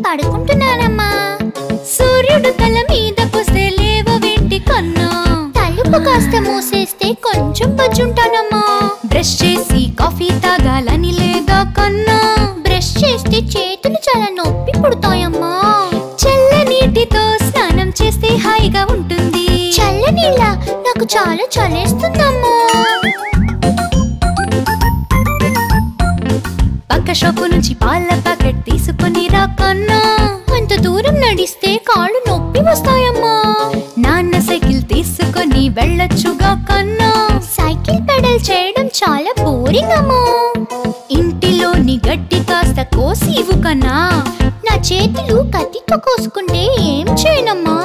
పడుకుంటున్నానమ్మా. సూర్యుడు తల మీద పోస్తే లేవవేంటి కన్నా, తలుపు కాస్త మూసేస్తే కొంచెం బజ్జుంటానమ్మా. బ్రష్ చేసి కాఫీ తాగాలని లేదా కన్నా, బ్రష్ చేస్తే చేతులు చాలా నొప్పి పుడతాయమ్మా. చల్ల నీటితో స్నానం చేస్తే హాయిగా ఉంటుంది. చల్ల నీళ్ళ నాకు చాలా చలేస్తుందమ్మా. పక్క షాపు నుంచి పాల ప్యాకెట్ తీసుకుని రా కన్నా, అంత దూరం నడిస్తే కాళ్ళు నొప్పి వస్తాయమ్మా. నాన్న సైకిల్ తీసుకొని వెళ్ళొచ్చుగా కన్నా, సైకిల్ పెడల్ చేయడం చాలా బోరింగ్ అమ్మా. ఇంటిలోని గడ్డి కాస్త కోసి ఇవ్వు కన్నా, నా చేతులు కత్తితో కోసుకుంటే ఏం చేయనమ్మా.